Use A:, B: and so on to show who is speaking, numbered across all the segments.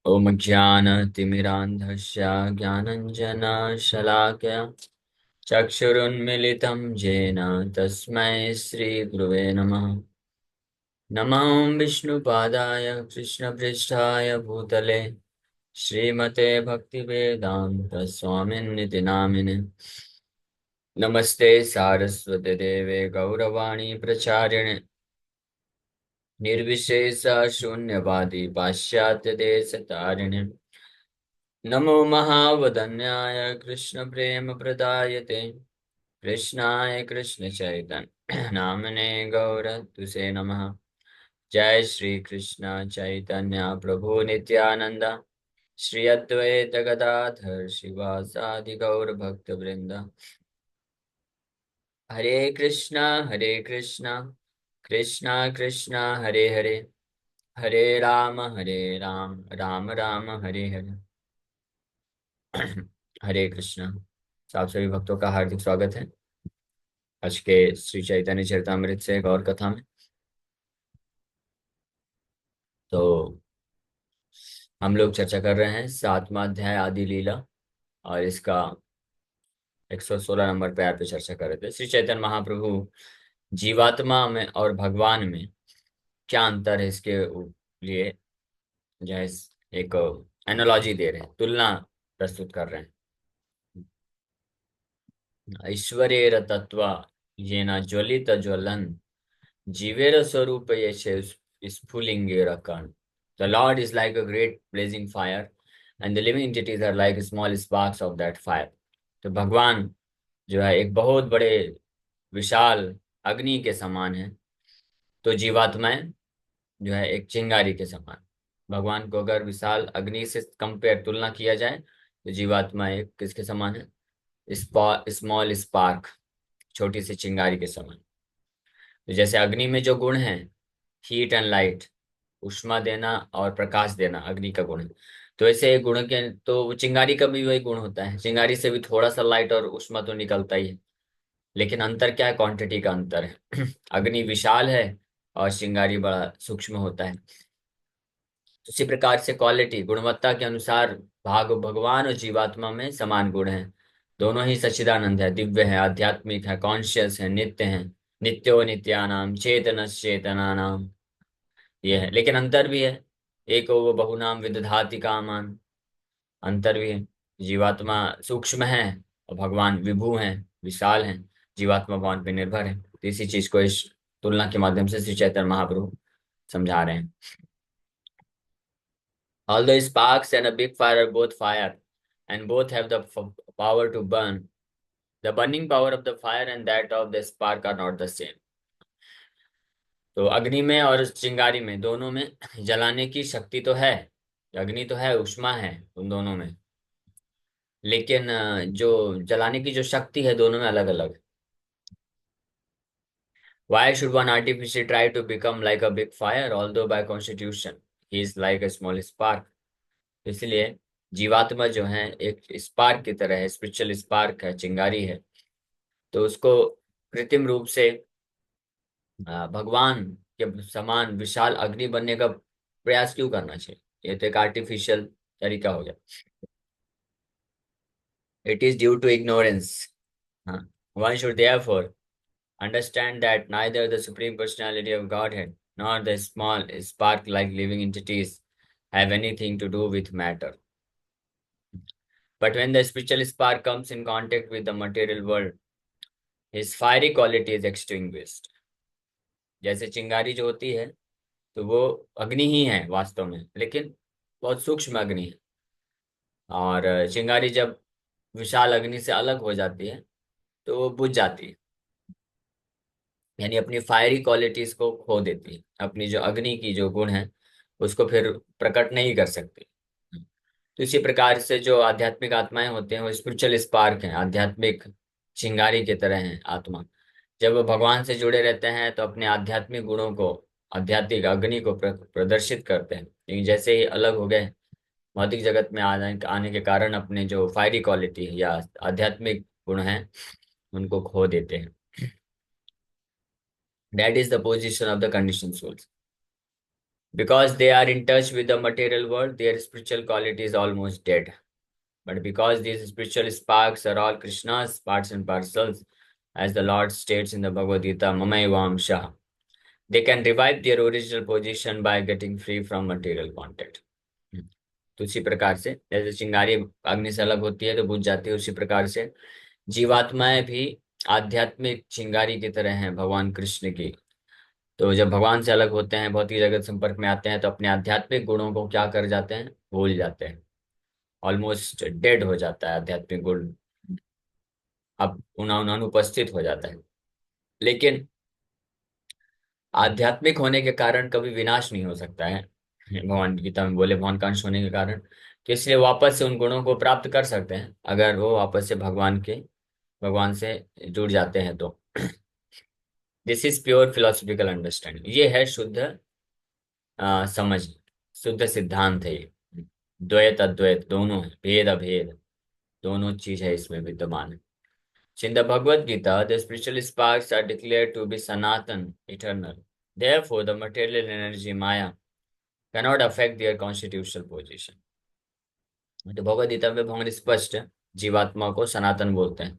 A: ॐ ज्ञानतिमिरान्धस्य ज्ञानञ्जनशलाकया चक्षुरुन्मिलितं येन तस्मै श्रीगुरुवे नमः। नमः विष्णुपादाय कृष्णपृष्ठाय भूतले श्रीमते भक्तिवेदान्त स्वामिन्निति नामिने। नमस्ते सारस्वते देवे गौरवाणी प्रचारिणे निर्विशेष शून्यवादी पाश्चात्य देश तारिणे। नमो महावदन्याय कृष्ण प्रेम प्रदायते कृष्णाय कृष्ण चैतन्य नामने गौरतुसे नमः। जय श्री कृष्ण चैतन्य प्रभु नित्यानंद श्री अद्वैत गदाधर शिवासादि गौर भक्त वृंद। हरे कृष्णा कृष्णा कृष्णा हरे हरे, हरे राम राम राम हरे हरे। हरे कृष्णा। आप सभी भक्तों का हार्दिक स्वागत है आज के श्री चैतन्य चरितामृत से एक और कथा में। तो हम लोग चर्चा कर रहे हैं 7वां अध्याय आदि लीला, और इसका 116 नंबर प्यार पे चर्चा कर रहे थे। श्री चैतन्य महाप्रभु जीवात्मा में और भगवान में क्या अंतर है, इसके लिए जो है एक एनालॉजी दे रहे हैं, तुलना प्रस्तुत कर रहे हैं। ऐश्वर्येर तत्व येन ज्वलित ज्वलन जीवेर स्वरूप यशे स्फुलिंगेर कण। The Lord is like a great blazing fire, and the living entities are like small sparks of that fire. तो भगवान जो है एक बहुत बड़े विशाल अग्नि के समान है, तो जीवात्माएं जो है एक चिंगारी के समान। भगवान को अगर विशाल अग्नि से कंपेयर तुलना किया जाए तो जीवात्मा एक किसके समान है? स्मॉल स्पार्क, छोटी सी चिंगारी के समान। तो जैसे अग्नि में जो गुण है, हीट एंड लाइट, उष्मा देना और प्रकाश देना अग्नि का गुण है। तो ऐसे गुण के तो चिंगारी का भी वही गुण होता है। चिंगारी से भी थोड़ा सा लाइट और उष्मा तो निकलता ही है, लेकिन अंतर क्या है? क्वांटिटी का अंतर है। अग्नि विशाल है और चिंगारी बड़ा सूक्ष्म होता है। उसी प्रकार से क्वालिटी, गुणवत्ता के अनुसार भगवान और जीवात्मा में समान गुण है। दोनों ही सच्चिदानंद है, दिव्य है, आध्यात्मिक है, कॉन्शियस है, नित्य है। नित्यो नित्यानाम चेतनस चेतनानाम, ये है। लेकिन अंतर भी है। एक वो बहुनाम विदधाति कामान, अंतर भी है। जीवात्मा सूक्ष्म है और भगवान विभु हैं, विशाल हैं। जीवात्मा भगवान पे निर्भर है। तो इसी चीज को इस तुलना के माध्यम से श्री चैतन्य महाप्रभु समझा रहे हैं। Although sparks and a big fire are both fire, and both have the power to burn, the burning power of the fire and that of the spark are not the same. तो अग्नि में और चिंगारी में, दोनों में जलाने की शक्ति तो है। अग्नि तो है, उष्मा है उन दोनों में, लेकिन जो जलाने की जो शक्ति है दोनों में अलग अलग है। Why should one artificially try to become like a big fire, although by constitution he is like a small spark? इसलिए जीवात्मा जो है एक स्पार्क की तरह है, स्पिरिचुअल स्पार्क है, चिंगारी है। तो उसको कृत्रिम रूप से भगवान के समान विशाल अग्नि बनने का प्रयास क्यों करना चाहिए? ये तो एक आर्टिफिशियल तरीका हो गया। It is due to ignorance. One should therefore understand that neither the Supreme Personality of Godhead nor the small spark like living entities have anything to do with matter. But when the spiritual spark comes in contact with the material world, his fiery quality is extinguished. जैसे चिंगारी जो होती है, तो वो अग्नि ही है वास्तव में, लेकिन बहुत सूक्ष्म अग्नि है। और चिंगारी जब विशाल अग्नि से अलग हो जाती है तो वो बुझ जाती है, यानी अपनी फायरी क्वालिटीज को खो देती है। अपनी जो अग्नि की जो गुण है उसको फिर प्रकट नहीं कर सकती। तो इसी प्रकार से जो आध्यात्मिक आत्माएं होते हैं वो स्पिरिचुअल स्पार्क हैं, आध्यात्मिक चिंगारी की तरह हैं आत्मा। जब वो भगवान से जुड़े रहते हैं तो अपने आध्यात्मिक गुणों को, आध्यात्मिक अग्नि को प्रदर्शित करते हैं। लेकिन जैसे ही अलग हो गए, भौतिक जगत में आने के कारण अपने जो फायरी क्वालिटी या आध्यात्मिक गुण हैं उनको खो देते हैं। That is the position of the condition souls. Because they are in touch with the material world, their spiritual quality is almost dead. But because these spiritual sparks are all Krishna's parts and parcels, as the Lord states in the Bhagavad Gita, Mamayvamsha, they can revive their original position by getting free from material contact. तो उसी प्रकार से जैसे चिंगारी अग्नि से अलग होती है तो बुझ जाती है, उसी प्रकार से जीवात्माएं भी आध्यात्मिक चिंगारी की तरह हैं भगवान कृष्ण की। तो जब भगवान से अलग होते हैं, भौतिक जगत संपर्क में आते हैं, तो अपने आध्यात्मिक गुणों को क्या कर जाते हैं, भूल जाते हैं। ऑलमोस्ट डेड हो जाता है आध्यात्मिक गुण, अब अनुपस्थित हो जाता है। लेकिन आध्यात्मिक होने के कारण कभी विनाश नहीं हो सकता है, भगवान गीता में बोले भगवान का अंश होने के कारण। तो इसलिए वापस से उन गुणों को प्राप्त कर सकते हैं अगर वो वापस से भगवान से जुड़ जाते हैं तो। This is pure philosophical understanding, ये है शुद्ध समझ, शुद्ध सिद्धांत है ये। द्वैत अद्वैत दोनों है, भेद अभेद दोनों चीज है इसमें विद्यमान है। In the Bhagavad Gita, the spiritual sparks are declared to be Sanatan, eternal. Therefore, the material energy Maya cannot affect their constitutional position. तो भगवद गीता में भगवान स्पष्ट है, जीवात्मा को सनातन बोलते हैं।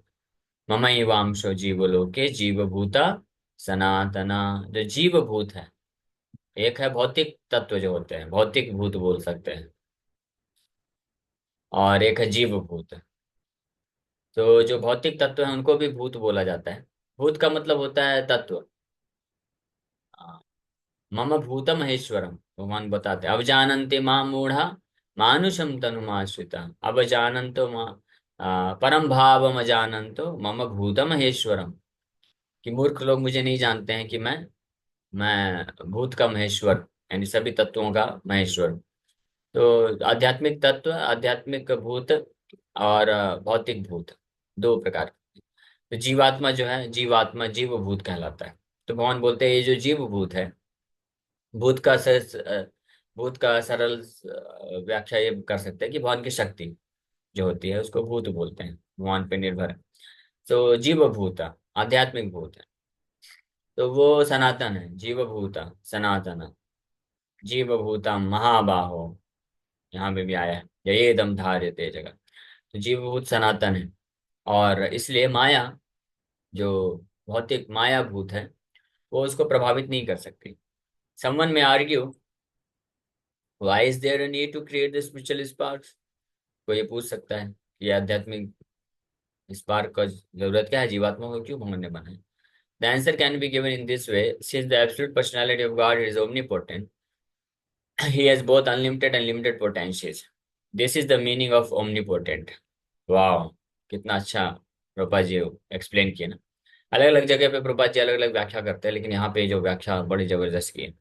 A: ममैवांशो जीवलोके जीवभूता सनातना। जो जीवभूत है, एक है भौतिक तत्व जो होते हैं, भौतिक भूत बोल सकते हैं, और एक है जीवभूत। तो जो भौतिक तत्व है उनको भी भूत बोला जाता है। भूत का मतलब होता है तत्व। मम भूत महेश्वरम, भगवान बताते अब जानन्ते मां मूढ़ा मानुषम तनुमाश्रिता अब जानन्तो मां परम भावम जानन्तो मम भूत महेश्वरम। कि मूर्ख लोग मुझे नहीं जानते हैं कि मैं भूत का महेश्वर, यानी सभी तत्वों का महेश्वर। तो आध्यात्मिक तत्व, आध्यात्मिक भूत और भौतिक भूत, दो प्रकार। तो जीवात्मा जो है, जीवात्मा जीव भूत कहलाता है। तो भगवान बोलते हैं ये जो जीव भूत है, भूत का भूत का सरल व्याख्या ये कर सकते हैं कि भगवान की शक्ति जो होती है उसको भूत बोलते हैं, भगवान पे निर्भर है। तो जीव भूत आध्यात्मिक भूत है, तो वो सनातन है। जीव भूत सनातन, जीव भूता महाबाहो, यहाँ पे भी आया है ये दम धार्यते जगह। तो जीव भूत सनातन है, और इसलिए माया जो भौतिक माया भूत है वो उसको प्रभावित नहीं कर सकती। समवन में argue, why is there a need to create the spiritual sparks? कोई ये पूछ सकता है कि आध्यात्मिक स्पार्क का जरूरत क्या है, जीवात्मा को क्यों भगवान ने बनाया। The answer can be given in this way: since the absolute personality of God is omnipotent, he has both unlimited and limited potentials. This is the meaning of omnipotent. वाह, कितना अच्छा प्रभुपाद जी एक्सप्लेन किया ना। अलग अलग जगह पे प्रभुपाद जी अलग अलग व्याख्या करते हैं, लेकिन यहाँ पे जो व्याख्या बड़ी जबरदस्त की है,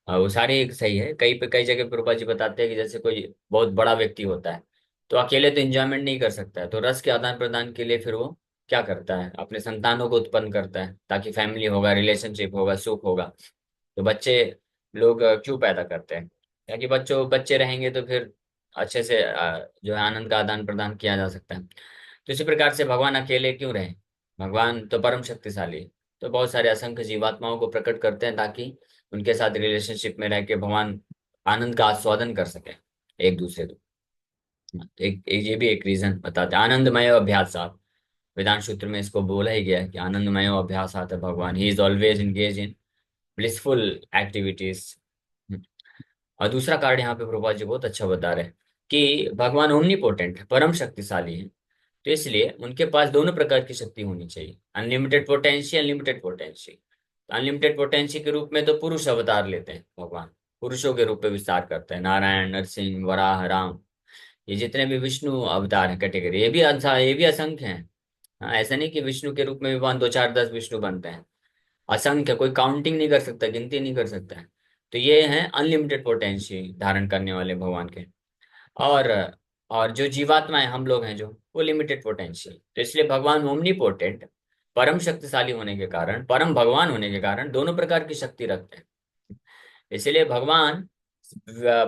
A: वो सारी सही है। कई पे कई जगह प्रभुपाद जी बताते हैं कि जैसे कोई बहुत बड़ा व्यक्ति होता है तो अकेले तो एंजॉयमेंट नहीं कर सकता है, तो रस के आदान प्रदान के लिए फिर वो क्या करता है, अपने संतानों को उत्पन्न करता है, ताकि फैमिली होगा, रिलेशनशिप होगा, सुख होगा। तो बच्चे लोग क्यों पैदा करते हैं, ताकि बच्चे रहेंगे तो फिर अच्छे से जो है आनंद का आदान प्रदान किया जा सकता है। तो इसी प्रकार से भगवान अकेले क्यों रहे, भगवान तो परम शक्तिशाली है। तो बहुत सारे असंख्य जीवात्माओं को प्रकट करते हैं ताकि उनके साथ रिलेशनशिप में रह के भगवान आनंद का आस्वादन कर सके एक दूसरे को। एक ये भी एक रीजन बताते हैं, आनंदमय अभ्यासात। वेदांत सूत्र में इसको बोला ही गया है कि आनंदमय अभ्यासात है भगवान, he is always engage in blissful activities. और दूसरा कारण यहाँ पे प्रभुपाद जी बहुत अच्छा बता रहे हैं कि भगवान ओमनीपोटेंट है, परम शक्तिशाली है। तो इसलिए उनके पास दोनों प्रकार की शक्ति होनी चाहिए, unlimited potential, unlimited potential. Unlimited potential के रूप में तो पुरुष अवतार लेते हैं भगवान, पुरुषों के रूप में विस्तार करते हैं, नारायण, नरसिंह, वराह, राम, ये जितने भी विष्णु अवतार हैं कैटेगरी, ये भी असंख्य हैं। हाँ, ऐसा नहीं कि विष्णु के रूप में भी भगवान 2 4 10 विष्णु बनते हैं, असंख्य, कोई काउंटिंग नहीं कर सकता, गिनती नहीं कर सकता है। तो ये हैं अनलिमिटेड पोटेंशियल धारण करने वाले भगवान के। और और जो जीवात्माएं हम लोग हैं जो, वो लिमिटेड पोटेंशियल। तो इसलिए भगवान ओमनीपोटेंट, परम शक्तिशाली होने के कारण, परम भगवान होने के कारण दोनों प्रकार की शक्ति रखते हैं। इसलिए भगवान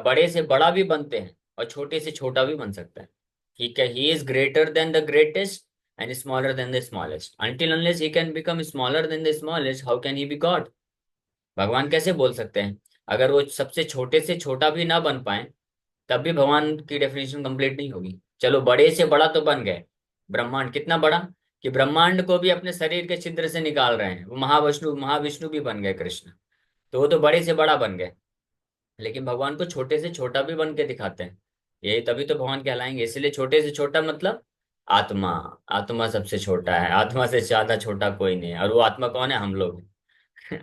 A: बड़े से बड़ा भी बनते हैं और छोटे से छोटा भी बन सकता है। ठीक है, he is greater than the greatest and smaller than the smallest. Until unless he can become smaller than the smallest, how can he be God. भगवान कैसे बोल सकते हैं अगर वो सबसे छोटे से छोटा भी ना बन पाए तब भी भगवान की डेफिनेशन कंप्लीट नहीं होगी। चलो बड़े से बड़ा तो बन गए, ब्रह्मांड कितना बड़ा कि ब्रह्मांड को भी अपने शरीर के छिद्र से निकाल रहे हैं, वो महाविष्णु महाविष्णु भी बन गए कृष्ण, तो वो तो बड़े से बड़ा बन गए। लेकिन भगवान को छोटे से छोटा भी बन के दिखाते हैं, यही तभी तो भगवान कहलाएंगे। इसलिए छोटे से छोटा मतलब आत्मा, आत्मा सबसे छोटा है, आत्मा से ज्यादा छोटा कोई नहीं है। और वो आत्मा कौन है? हम लोग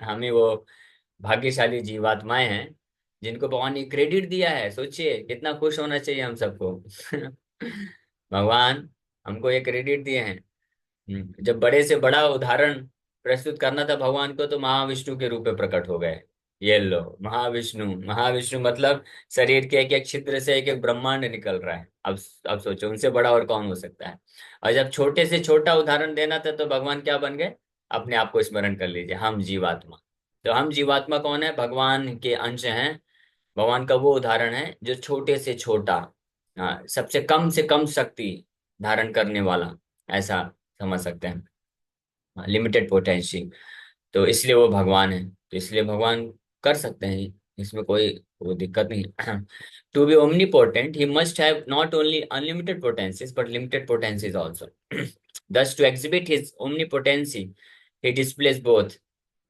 A: हम ही वो भाग्यशाली जीवात्माएं हैं जिनको भगवान ने क्रेडिट दिया है। सोचिए कितना खुश होना चाहिए हम सबको भगवान हमको ये क्रेडिट दिए हैं। जब बड़े से बड़ा उदाहरण प्रस्तुत करना था भगवान को तो महाविष्णु के रूप में प्रकट हो गए। ये लो महाविष्णु, महाविष्णु मतलब शरीर के एक एक छिद्र से एक एक ब्रह्मांड निकल रहा है। अब सोचो उनसे बड़ा और कौन हो सकता है। और जब छोटे से छोटा उदाहरण देना था तो भगवान क्या बन गए? अपने आप को स्मरण कर लीजिए, हम जीवात्मा। तो हम जीवात्मा कौन है? भगवान के अंश हैं। भगवान का वो उदाहरण है जो छोटे से छोटा, हाँ, सबसे कम शक्ति धारण करने वाला, ऐसा समझ सकते हैं, लिमिटेड पोटेंशियल। तो इसलिए वो भगवान है, तो इसलिए भगवान कर सकते हैं, इसमें कोई वो दिक्कत नहीं। To be omnipotent he must have not only unlimited potencies but limited potencies also. Thus to exhibit his omnipotency he displays both.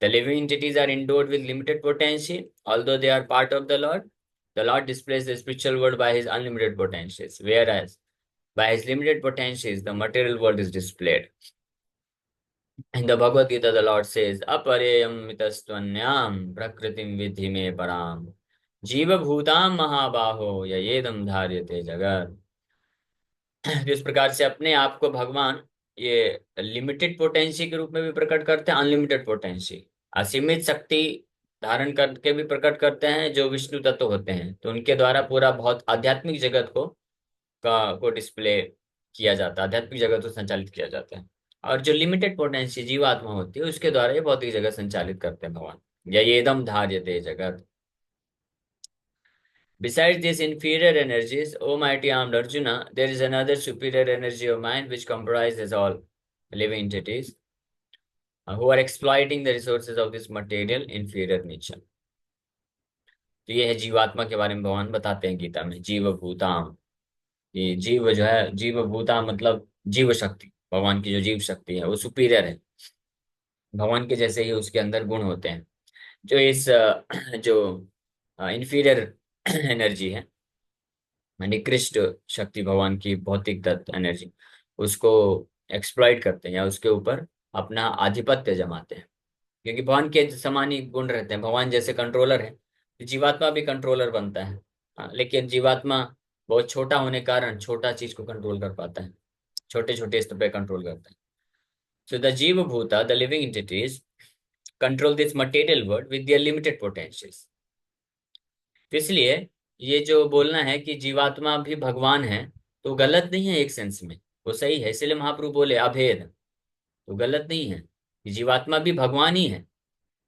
A: The living entities are endowed with limited potency although they are part of the Lord. The Lord displays the spiritual world by his unlimited potencies, whereas by his limited potencies the material world is displayed. In the Bhagavad Gita, the Lord says, "Apareyam mitastvanyam prakritim vidhi me param जीव भूताम महाबाहो ययेदम धार्यते जगत।" इस प्रकार से अपने आप को भगवान ये लिमिटेड पोटेंसी के रूप में भी प्रकट करते हैं, अनलिमिटेड पोटेंसी, असीमित शक्ति धारण करके भी प्रकट करते हैं जो विष्णु तत्व होते हैं। तो उनके द्वारा पूरा बहुत आध्यात्मिक जगत को डिस्प्ले किया जाता है, आध्यात्मिक जगत को संचालित किया जाता है। और जो लिमिटेड पोटेंशियल जीवात्मा होती है उसके द्वारा ये भौतिक जगत संचालित करते हैं भगवान। या ये एकदम धार्यते जगत। Besides these inferior energies, O mighty armed Arjuna, there is another superior energy of mind which comprises all living entities who are exploiting the resources of this material inferior nature. तो ये है जीवात्मा के बारे में भगवान बताते हैं गीता में, जीव भूताम। ये जीव जो है, जीव भूता मतलब जीव शक्ति, भगवान की जो जीव शक्ति है वो सुपीरियर है, भगवान के जैसे ही उसके अंदर गुण होते हैं। जो इस जो इंफीरियर एनर्जी है, निकृष्ट शक्ति भगवान की भौतिक तत्व एनर्जी, उसको एक्सप्लॉइट करते हैं या उसके ऊपर अपना आधिपत्य जमाते हैं। क्योंकि भगवान के समान ही गुण रहते हैं, भगवान जैसे कंट्रोलर है तो जीवात्मा भी कंट्रोलर बनता है। लेकिन जीवात्मा बहुत छोटा होने के कारण छोटा चीज को कंट्रोल कर पाता है, छोटे छोटे स्तर पे कंट्रोल करता है। सो द जीव भूता the living entities control this material world with their limited potentials. तो इसलिए ये जो बोलना है कि जीवात्मा भी भगवान है तो गलत नहीं है, एक सेंस में वो सही है। इसलिए महाप्रभु बोले अभेद, तो गलत नहीं है कि जीवात्मा भी भगवान ही है।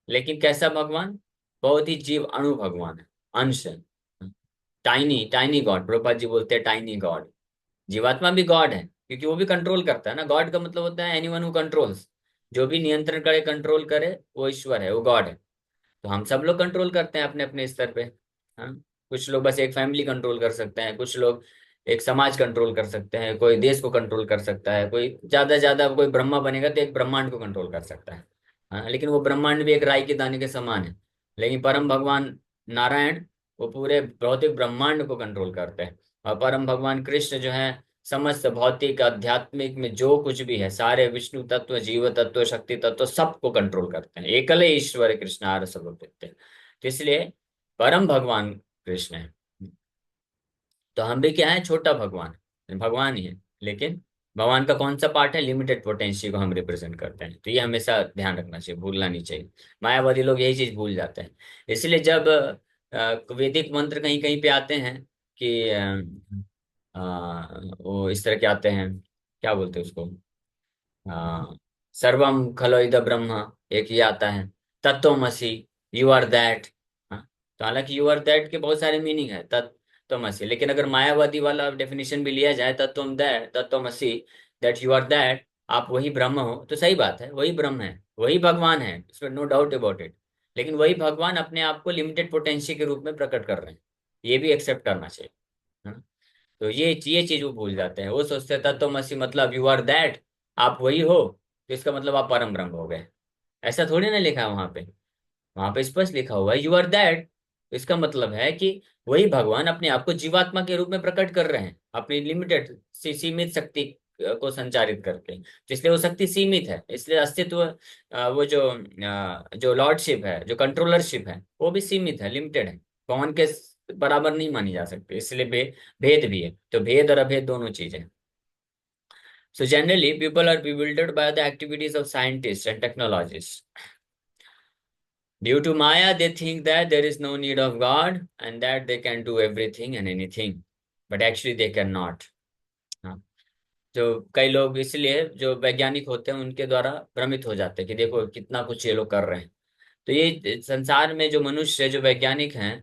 A: लेकिन कैसा भगवान? बहुत ही जीव अणु भगवान है, अंश है, tiny tiny God. Prabhupada ji बोलते हैं टाइनी गॉड। जीवात्मा भी गॉड है क्योंकि वो भी कंट्रोल करता है ना। गॉड का मतलब होता है एनीवन हु कंट्रोल्स, जो भी नियंत्रण करे कंट्रोल करे वो ईश्वर है, वो गॉड है। तो हम सब लोग कंट्रोल करते हैं अपने अपने स्तर पे। हाँ, कुछ लोग बस एक फैमिली कंट्रोल कर सकते हैं, कुछ लोग एक समाज कंट्रोल कर सकते हैं, कोई देश को कंट्रोल कर सकता है, कोई ज्यादा ज्यादा कोई ब्रह्मा बनेगा तो एक ब्रह्मांड को कंट्रोल कर सकता है। हाँ, लेकिन वो ब्रह्मांड भी एक राई के दाने के समान है। लेकिन परम भगवान नारायण वो पूरे भौतिक ब्रह्मांड को कंट्रोल करते हैं। और परम भगवान कृष्ण जो है समस्त भौतिक आध्यात्मिक में जो कुछ भी है, सारे विष्णु तत्व जीव तत्व शक्ति तत्व सबको कंट्रोल करते हैं। एकल ईश्वर कृष्ण आर सर्वभूते। तो इसलिए परम भगवान कृष्ण है। तो हम भी क्या है? छोटा भगवान, भगवान ही है। लेकिन भगवान का कौन सा पार्ट है? लिमिटेड पोटेंशियल को हम रिप्रेजेंट करते हैं। तो ये हमेशा ध्यान रखना चाहिए, भूलना नहीं चाहिए। मायावादी लोग यही चीज भूल जाते हैं। इसलिए जब वैदिक मंत्र कहीं कहीं पे आते हैं कि वो इस तरह के आते हैं, क्या बोलते हैं उसको, सर्वम खलो इद ब्रह्म, एक ही आता है, तत्वमसि, यू आर दैट। तो हालांकि यू आर दैट के बहुत सारे मीनिंग है, तत्वमसि, लेकिन अगर मायावादी वाला डेफिनेशन भी लिया जाए, तत्वम दैट तत्वमसि, दैट यू आर दैट, आप वही ब्रह्म हो, तो सही बात है, वही ब्रह्म है, वही भगवान है, इसमें नो डाउट अबाउट इट। लेकिन वही भगवान अपने आप को लिमिटेड पोटेंशियल के रूप में प्रकट कर रहे हैं। ये भी एक्सेप्ट करना चाहिए, है ना। तो ये चीज वो भूल जाते हैं। वो सोचते हैं तत्वमसि मतलब यू आर दैट, आप वही हो, तो इसका मतलब आप परम ब्रह्म हो गए। ऐसा थोड़ी ना लिखा है वहां पे। वहां पे स्पष्ट लिखा हुआ है यू आर दैट। इसका मतलब है कि वही भगवान अपने आप को जीवात्मा के रूप में प्रकट कर रहे हैं, अपनी लिमिटेड सीमित शक्ति को संचारित करके। तो इसलिए वो शक्ति सीमित है, इसलिए अस्तित्व वो जो लॉर्डशिप है, जो कंट्रोलरशिप है, वो भी सीमित है, लिमिटेड है। भगवान के बराबर नहीं मानी जा सकती, इसलिए भेद भी है। तो भेद और अभेद दोनों चीजें हैं। So generally, people are bewildered by the activities of scientists and technologists. Due to Maya, they think that there is no need of God and that they can do everything and anything. But actually they cannot. हाँ, जो कई लोग इसलिए जो वैज्ञानिक होते हैं उनके द्वारा भ्रमित हो जाते हैं कि देखो कितना कुछ ये लोग कर रहे हैं। तो ये संसार में जो मनुष्य जो वैज्ञानिक हैं,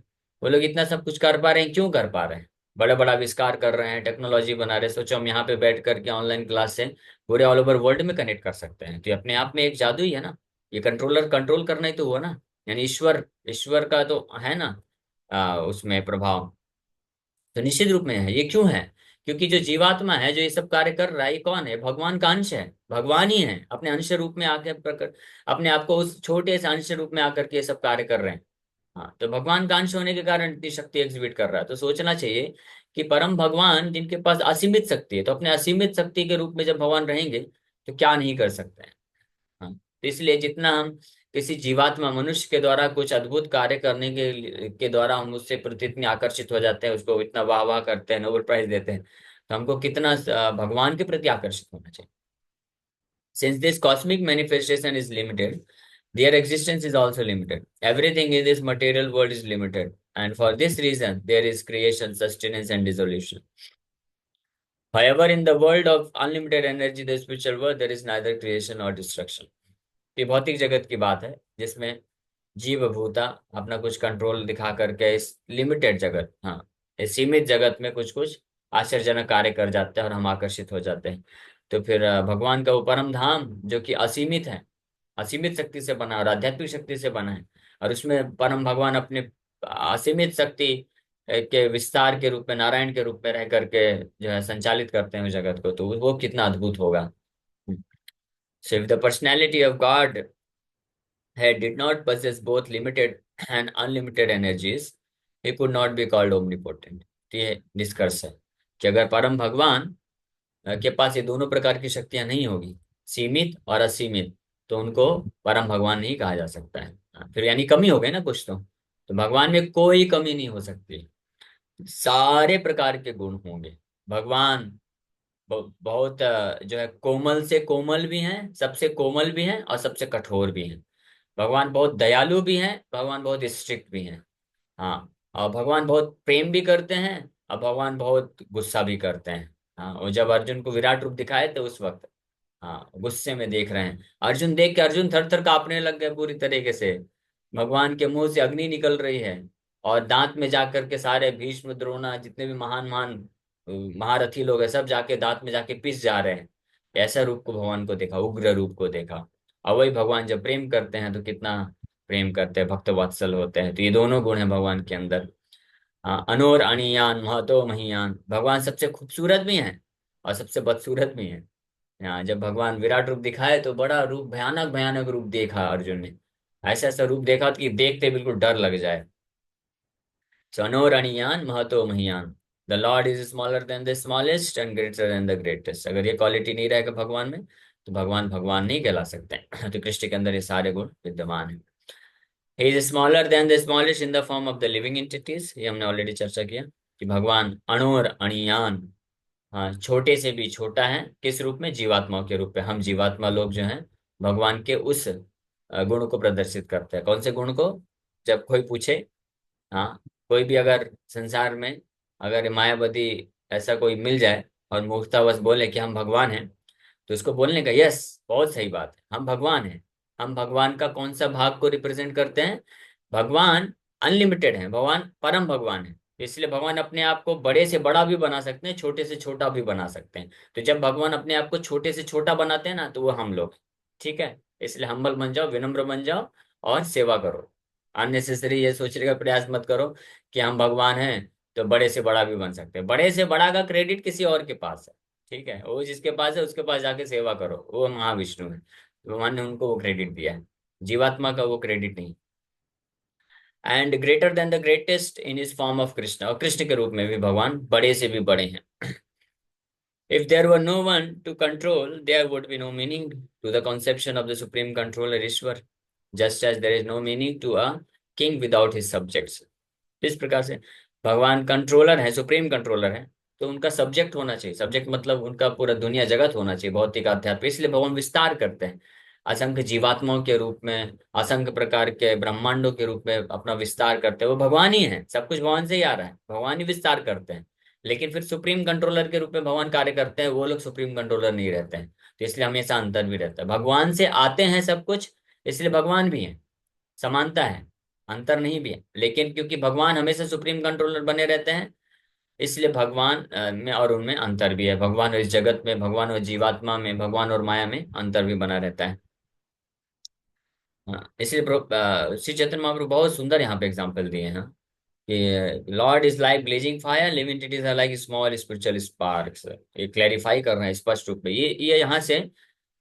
A: वो लोग इतना सब कुछ कर पा रहे हैं, क्यों कर पा रहे हैं? बड़ा बड़ा आविष्कार कर रहे हैं, टेक्नोलॉजी बना रहे हैं। सोचो हम यहाँ पे बैठ करके ऑनलाइन क्लास से पूरे ऑल ओवर वर्ल्ड में कनेक्ट कर सकते हैं, तो ये अपने आप में एक जादू ही है ना। ये कंट्रोल करना ही तो हुआ ना। यानी ईश्वर ईश्वर का तो है ना उसमें प्रभाव। तो निश्चित रूप में है। ये क्यों है? क्योंकि जो जीवात्मा है जो ये सब कार्य कर रहा है, ये कौन है? भगवान का अंश है। भगवान ही है, अपने अंश रूप में आके प्रकट, अपने आप को उस छोटे से अंश रूप में आकर के ये सब कार्य कर रहे हैं। हाँ, तो भगवान का अंश होने के कारण इतनी शक्ति एग्जिबिट कर रहा है। तो सोचना चाहिए कि परम भगवान जिनके पास असीमित शक्ति है, तो अपने असीमित शक्ति के रूप में जब भगवान रहेंगे तो क्या नहीं कर सकते हैं। हाँ, तो इसलिए जितना हम किसी जीवात्मा मनुष्य के द्वारा कुछ अद्भुत कार्य करने के द्वारा हम उससे प्रति इतने आकर्षित हो जाते हैं, उसको इतना वाह वाह करते हैं, नोबेल प्राइज देते हैं, तो हमको कितना भगवान के प्रति आकर्षित होना चाहिए। Since this cosmic manifestation is limited, their existence is also limited. Everything in this material world is limited. And for this reason, there is creation, sustenance, and dissolution. However, in the world of unlimited energy, the spiritual world, there is neither creation nor destruction. ये भौतिक जगत की बात है जिसमें जीव भूता अपना कुछ कंट्रोल दिखा करके इस लिमिटेड जगत, हाँ, इस सीमित जगत में कुछ कुछ आश्चर्यजनक कार्य कर जाते हैं और हम आकर्षित हो जाते हैं। तो फिर भगवान का वो परम धाम जो कि असीमित है, असीमित शक्ति से बना है और आध्यात्मिक शक्ति से बना है, और उसमें परम भगवान अपने असीमित शक्ति के विस्तार के रूप में, नारायण के रूप में रह करके जो है संचालित करते हैं उस जगत को, तो वो कितना अद्भुत होगा। So if the personality of God had did not possess both limited and unlimited energies, he could not be called omnipotent. तो ये निष्कर्ष है कि अगर परम भगवान के पास ये दोनों प्रकार की शक्तियां नहीं होगी, सीमित और असीमित, तो उनको परम भगवान नहीं कहा जा सकता है। फिर यानी कमी हो गई ना कुछ तो भगवान में कोई कमी नहीं हो सकती, सारे प्रकार के गुण होंगे। भगवान बहुत जो है कोमल से कोमल भी हैं, सबसे कोमल भी हैं और सबसे कठोर भी हैं। भगवान बहुत दयालु भी हैं, भगवान बहुत स्ट्रिक्ट भी हैं। हाँ, और भगवान बहुत प्रेम भी करते हैं और भगवान बहुत गुस्सा भी करते हैं। हाँ, और जब अर्जुन को विराट रूप दिखाए तो उस वक्त हाँ गुस्से में देख रहे हैं। अर्जुन देख के अर्जुन थर थर कांपने लग गए पूरी तरीके से। भगवान के मुंह से अग्नि निकल रही है और दांत में जाकर के सारे भीष्म द्रोणा जितने भी महान महान महारथी लोग हैं सब जाके दांत में जाके पिस जा रहे हैं। ऐसा रूप को भगवान को देखा, उग्र रूप को देखा। और वही भगवान जब प्रेम करते हैं तो कितना प्रेम करते हैं, भक्त वात्सल होते हैं। तो ये दोनों गुण हैं भगवान के अंदर। अनोर अणियान महतो महियान, भगवान सबसे खूबसूरत भी हैं और सबसे बदसूरत भी हैं। यहाँ जब भगवान विराट रूप दिखाए तो बड़ा रूप, भयानक भयानक रूप देखा अर्जुन ने। ऐसा ऐसा रूप देखा कि देखते बिल्कुल डर लग जाए। सनोरणीयान महतो महियान, the Lord is smaller than the smallest and greater than the greatest. अगर ये क्वालिटी नहीं रहेगा भगवान में तो भगवान भगवान नहीं कहला सकते हैं। तो कृष्ण के अंदर ये सारे गुण विद्यमान है। He is smaller than the smallest in the form of the living entities, ये हमने ऑलरेडी चर्चा किया कि भगवान अणोर अणियान, हाँ, छोटे से भी छोटा है। किस रूप में? जीवात्माओं के रूप में। हम जीवात्मा लोग जो हैं भगवान के उस गुण को प्रदर्शित करते हैं। कौन से गुण को? जब कोई पूछे, हाँ, कोई भी अगर संसार में अगर मायावती ऐसा कोई मिल जाए और मूर्खतावश बोले कि हम भगवान हैं, तो इसको बोलने का यस, बहुत सही बात है, हम भगवान हैं। हम भगवान का कौन सा भाग को रिप्रेजेंट करते हैं? भगवान अनलिमिटेड है, भगवान परम भगवान है, इसलिए भगवान अपने आप को बड़े से बड़ा भी बना सकते हैं, छोटे से छोटा भी बना सकते हैं। तो जब भगवान अपने आप को छोटे से छोटा बनाते हैं ना, तो वो हम लोग, ठीक है। इसलिए हम्बल बन जाओ, विनम्र बन जाओ और सेवा करो। अननेसेसरी ये सोचने का प्रयास मत करो कि हम भगवान हैं तो बड़े से बड़ा भी बन सकते हैं। बड़े से बड़ा का क्रेडिट किसी और के पास है। ठीक है, वो जिसके पास है उसके पास जाके सेवा करो, वो महाविष्णु है। भगवान ने उनको वो क्रेडिट दिया है, जीवात्मा का वो क्रेडिट नहीं। And greater than the greatest in is form of Krishna, और कृष्ण के रूप में भी भगवान बड़े से भी बड़े हैं। If there were no one to control, there would be no meaning to the conception of the supreme controller Ishwar, just as there is no meaning to a king without his subjects. इस प्रकार से भगवान controller है, supreme controller है, तो उनका subject होना चाहिए। सब्जेक्ट मतलब उनका पूरा दुनिया जगत होना चाहिए, भौतिक आध्यात्मिक। इसलिए भगवान विस्तार करते हैं असंख्य जीवात्माओं के रूप में, असंख्य प्रकार के ब्रह्मांडों के रूप में अपना विस्तार करते हैं। वो भगवान ही है, सब कुछ भगवान से ही आ रहा है, भगवान ही विस्तार करते हैं। लेकिन फिर सुप्रीम कंट्रोलर के रूप में भगवान कार्य करते हैं, वो लोग सुप्रीम कंट्रोलर नहीं रहते हैं। तो इसलिए हमेशा अंतर भी रहता है, भगवान से आते हैं सब कुछ, इसलिए भगवान भी है। समानता है, अंतर नहीं भी है। लेकिन क्योंकि भगवान हमेशा सुप्रीम कंट्रोलर बने रहते हैं, इसलिए भगवान में और उनमें अंतर भी है। भगवान और इस जगत में, भगवान और जीवात्मा में, भगवान और माया में अंतर भी बना रहता है। हाँ, इसलिए श्री चैतन्य महाप्रभु बहुत सुंदर यहाँ पे एग्जाम्पल दिए हैं कि lord is like blazing fire, living entities are like small spiritual sparks. ये क्लैरिफाई कर रहे हैं स्पष्ट रूप में। ये यहाँ से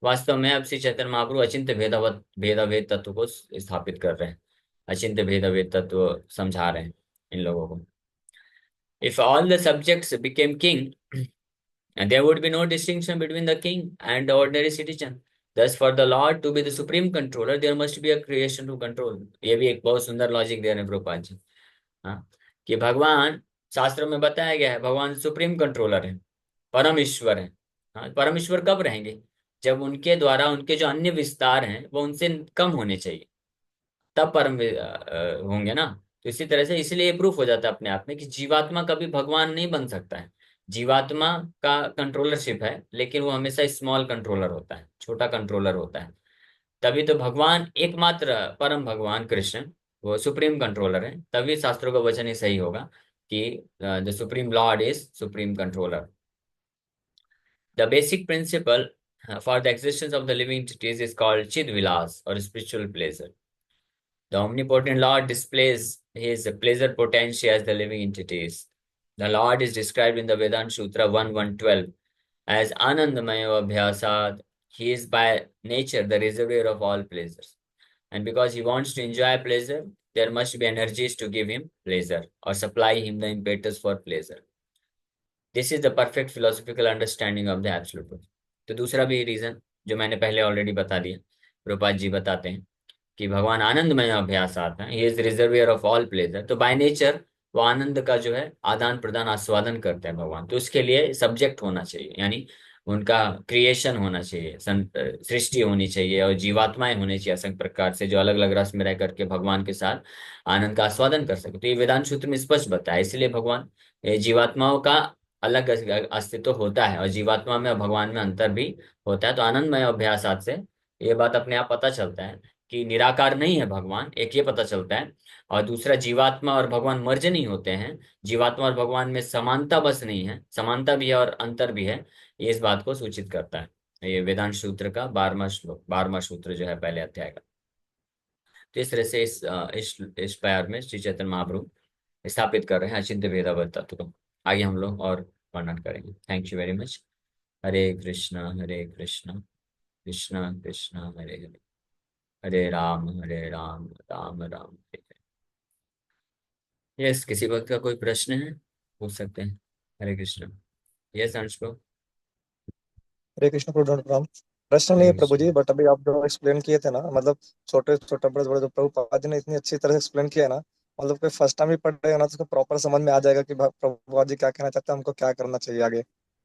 A: वास्तव में अब श्री चैतन्य महाप्रभु अचिंत्य भेदाभेद तत्व को स्थापित कर रहे हैं, अचिंत्य भेदाभेद तत्व समझा रहे हैं इन लोगों को। If all the subjects became king, and there would be no distinction between the king and the ordinary citizen. Thus, for the Lord to be the supreme controller, there must be a creation to control. ये भी एक बहुत सुंदर logic दे रहे हैं प्रभुपाद जी। हाँ, कि भगवान, शास्त्रों में बताया गया है भगवान सुप्रीम कंट्रोलर है, परम ईश्वर है। हाँ, परम ईश्वर कब रहेंगे? जब उनके द्वारा उनके जो अन्य विस्तार हैं वो उनसे कम होने चाहिए, तब परम होंगे ना। तो इसी तरह से, इसलिए ये प्रूफ हो जाता है अपने आप में कि जीवात्मा कभी भगवान नहीं बन सकता है। जीवात्मा का कंट्रोलरशिप है, लेकिन वो हमेशा स्मॉल कंट्रोलर होता है, छोटा कंट्रोलर होता है। तभी तो भगवान एकमात्र परम भगवान कृष्ण वो सुप्रीम कंट्रोलर है। तभी शास्त्रों का वचन ही सही होगा कि the supreme Lord is supreme controller. The basic principle for the existence of the living entities is called चिद विलास और spiritual pleasure. The omnipotent Lord displays his pleasure potency as the living entities. The Lord is described in the Vedanta Sutra 1.1.12 as Anandamaya Abhyasad. He is by nature the reservoir of all pleasures. And because he wants to enjoy pleasure, there must be energies to give him pleasure or supply him the impetus for pleasure. This is the perfect philosophical understanding of the absolute truth. तो दूसरा भी reason जो मैंने पहले already बता दिया, प्रभुपाद जी बताते हैं कि भगवान आनंदमय अभ्यास आता है, he is reservoir of all pleasure. तो बाय नेचर वो आनंद का जो है आदान प्रदान आस्वादन करते हैं भगवान। तो उसके लिए सब्जेक्ट होना चाहिए, यानी उनका क्रिएशन होना चाहिए, सृष्टि होनी चाहिए, और जीवात्माएं होनी चाहिए असंख्य प्रकार से, जो अलग अलग रस में रह करके भगवान के साथ आनंद का आस्वादन कर सके। तो ये वेदांत सूत्र में स्पष्ट बताया। इसलिए भगवान, जीवात्माओं का अलग अस्तित्व होता है और जीवात्मा में और भगवान में अंतर भी होता है। तो आनंदमय अभ्यासात से ये बात अपने आप पता चलता है कि निराकार नहीं है भगवान, एक ये पता चलता है। और दूसरा, जीवात्मा और भगवान मर्ज नहीं होते हैं, जीवात्मा और भगवान में समानता बस नहीं है, समानता भी है और अंतर भी है। ये इस बात को सूचित करता है ये वेदांत सूत्र का 12वां श्लोक, 12वां सूत्र जो है पहले अध्याय का। तो इस तरह से इस पैर में श्री चैतन्य महाप्रभु स्थापित कर रहे हैं अचिंत्य भेदाभेद तत्व को। आगे हम लोग और वर्णन करेंगे। Thank you very much. Hare Krishna Krishna Krishna Hare Hare, Hare Ram Ram Ram Hare Hare. Yes, किसी वक्त का कोई प्रश्न है पूछ सकते हैं। हरे कृष्ण। यस अंश को।
B: हरे कृष्ण प्रभु। प्रश्न नहीं
A: हरे
B: है प्रभु
A: कृष्ण।
B: जी, बट अभी आप जो एक्सप्लेन किए थे ना, मतलब छोटे छोटे बड़े बड़े जो प्रभुपाद जी ने इतनी अच्छी तरह से एक्सप्लेन किया है ना, मतलब कोई फर्स्ट टाइम भी पढ़ेगा ना तो उसको प्रॉपर समझ में आ जाएगा कि प्रभुपाद जी क्या कहना चाहते हैं, हमको क्या करना चाहिए आगे।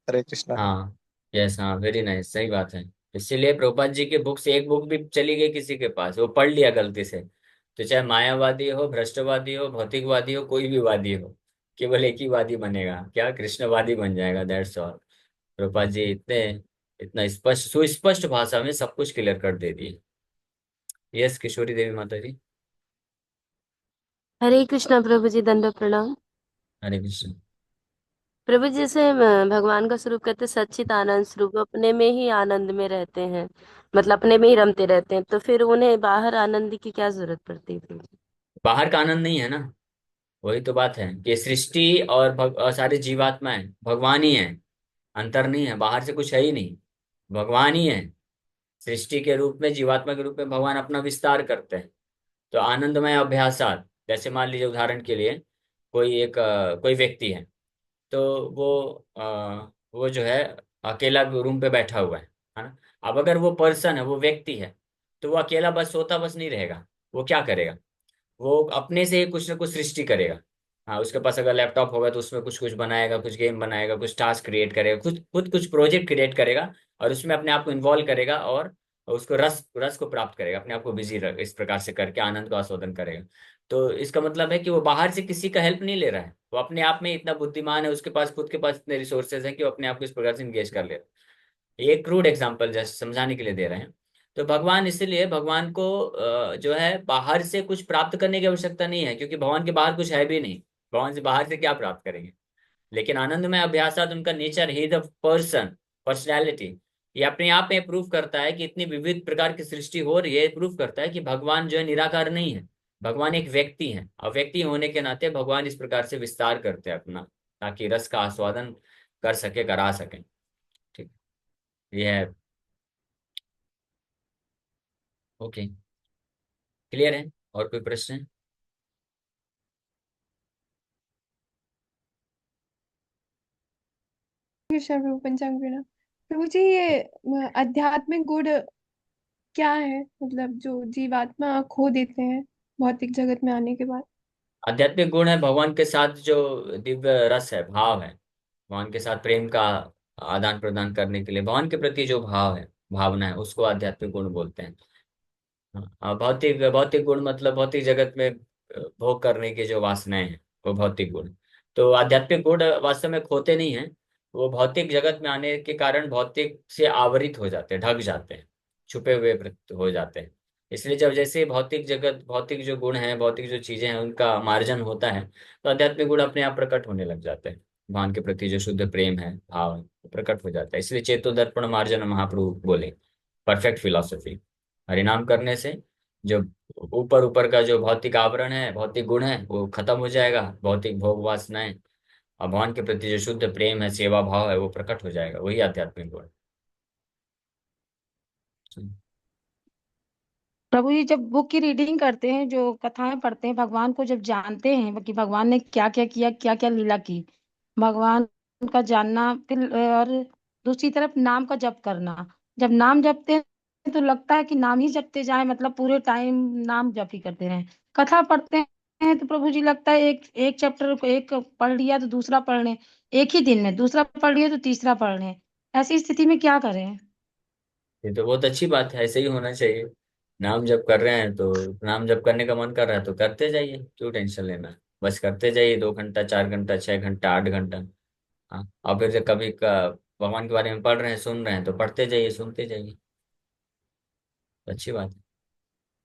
B: हरे कृष्णा।
A: हाँ, यस, हाँ, वेरी नाइस, सही बात है। इसीलिए प्रभुपाद जी के बुक से एक बुक भी चली गई किसी के पास, वो पढ़ लिया गलती से, तो चाहे मायावादी हो, भ्रष्टवादी हो, भौतिकवादी हो, कोई भी वादी हो, केवल एक ही वादी बनेगा, क्या कृष्णवादी बन जाएगा, दैट्स ऑल। प्रभुपाद जी इतना स्पष्ट, सुस्पष्ट भाषा में सब कुछ क्लियर कर दे दिए। यस किशोरी देवी माता जी।
C: हरे कृष्णा प्रभु जी, दंडवत प्रणाम।
A: हरे कृष्ण।
C: प्रभु जी, जैसे भगवान का स्वरूप कहते सच्चित आनंद स्वरूप, अपने में ही आनंद में रहते हैं, मतलब अपने में ही रमते रहते हैं, तो फिर उन्हें बाहर आनंद की क्या जरूरत पड़ती है प्रभु जी?
A: बाहर का आनंद नहीं है ना। वही तो बात है कि सृष्टि और सारे जीवात्माएं भगवान ही है। अंतर नहीं है, बाहर से कुछ है ही नहीं, भगवान ही है। सृष्टि के रूप में, जीवात्मा के रूप में भगवान अपना विस्तार करते हैं। तो आनंदमय अभ्यासात, जैसे मान लीजिए उदाहरण के लिए, कोई व्यक्ति है, तो वो जो है अकेला रूम पे बैठा हुआ है ना। अब अगर वो पर्सन है, वो व्यक्ति है, तो वो अकेला बस सोता बस नहीं रहेगा। वो क्या करेगा? वो अपने से ही कुछ ना कुछ सृष्टि करेगा। हाँ, उसके पास अगर लैपटॉप होगा तो उसमें कुछ कुछ बनाएगा, कुछ गेम बनाएगा, कुछ टास्क क्रिएट करेगा, खुद खुद कुछ प्रोजेक्ट क्रिएट करेगा, और उसमें अपने आप को इन्वॉल्व करेगा, और उसको रस रस को प्राप्त करेगा, अपने आप को बिजी इस प्रकार से करके आनंद का आस्वादन करेगा। तो इसका मतलब है कि वो बाहर से किसी का हेल्प नहीं ले रहा है, वो अपने आप में इतना बुद्धिमान है, उसके पास खुद के पास इतने रिसोर्सेज हैं कि वो अपने आप को इस प्रकार से इंगेज कर ले रहा है। ये क्रूड एग्जांपल जैसे समझाने के लिए दे रहे हैं। तो भगवान, इसीलिए भगवान को जो है बाहर से कुछ प्राप्त करने की आवश्यकता नहीं है, क्योंकि भगवान के बाहर कुछ है भी नहीं। भगवान से बाहर से क्या प्राप्त करेंगे? लेकिन आनंदमय अभ्यासात, उनका nature he the person, personality, ये अपने आप में प्रूव करता है कि इतनी विविध प्रकार की सृष्टि हो रही है, प्रूव करता है कि भगवान जो है निराकार नहीं है। भगवान एक व्यक्ति है, और व्यक्ति होने के नाते भगवान इस प्रकार से विस्तार करते हैं अपना, ताकि रस का आस्वादन कर सके, करा सके। ठीक, ये है। ओके, क्लियर है? और कोई प्रश्न है?
D: कृष्ण प्रभु पंचांग प्रणा। प्रभु जी, ये आध्यात्मिक गुण क्या है, मतलब जो जीवात्मा खो देते हैं भौतिक जगत में आने के बाद?
A: आध्यात्मिक गुण है भगवान के साथ जो दिव्य रस है, भाव है, भगवान के साथ प्रेम का आदान प्रदान करने के लिए भगवान के प्रति जो भाव है, भावना है, उसको आध्यात्मिक गुण बोलते हैं। भौतिक भौतिक गुण मतलब भौतिक जगत में भोग करने की जो वासनाएं हैं, वो भौतिक गुण। तो आध्यात्मिक गुण वास्तव में खोते नहीं हैं। वो भौतिक जगत में आने के कारण भौतिक से आवरित हो जाते हैं, ढक जाते हैं, छुपे हुए हो जाते हैं। इसलिए जब जैसे भौतिक जगत, भौतिक जो गुण हैं, भौतिक जो चीजें हैं, उनका मार्जन होता है, तो आध्यात्मिक गुण अपने आप प्रकट होने लग जाते हैं। भगवान के प्रति जो शुद्ध प्रेम है, भाव है, वो प्रकट हो जाता है। इसलिए चेतो दर्पण मार्जन महाप्रभु बोले, परफेक्ट फिलॉसफी। हरिनाम करने से जो ऊपर ऊपर का जो भौतिक आवरण है, भौतिक गुण है, वो खत्म हो जाएगा, भौतिक भोग वासनाएं, और भगवान के प्रति जो शुद्ध प्रेम है, सेवा भाव है, वो प्रकट हो जाएगा। वही आध्यात्मिक गुण।
E: प्रभु जी, जब बुक की रीडिंग करते हैं, जो कथाएं पढ़ते हैं, भगवान को जब जानते हैं कि भगवान ने क्या क्या किया, क्या क्या लीला की, भगवान का जानना, फिर और दूसरी तरफ नाम का जप करना। जब नाम जपते हैं तो लगता है कि नाम ही जपते जाए, मतलब पूरे टाइम नाम जप ही करते रहें। कथा पढ़ते हैं तो प्रभु जी लगता है एक एक चैप्टर को एक पढ़ लिया तो दूसरा पढ़ लें, एक ही दिन में दूसरा पढ़ लिया तो तीसरा पढ़ लें। ऐसी स्थिति में क्या करें?
A: ये तो बहुत अच्छी बात है, ऐसे ही होना चाहिए। नाम जप कर रहे हैं तो नाम जप करने का मन कर रहा है तो करते जाइए, क्यों टेंशन लेना। बस करते जाइए, 2 घंटा, 4 घंटा, 6 घंटा, 8 घंटा। हाँ, और फिर जब कभी भगवान के बारे में पढ़ रहे हैं, सुन रहे हैं, तो पढ़ते जाइए, सुनते जाइए। अच्छी बात है।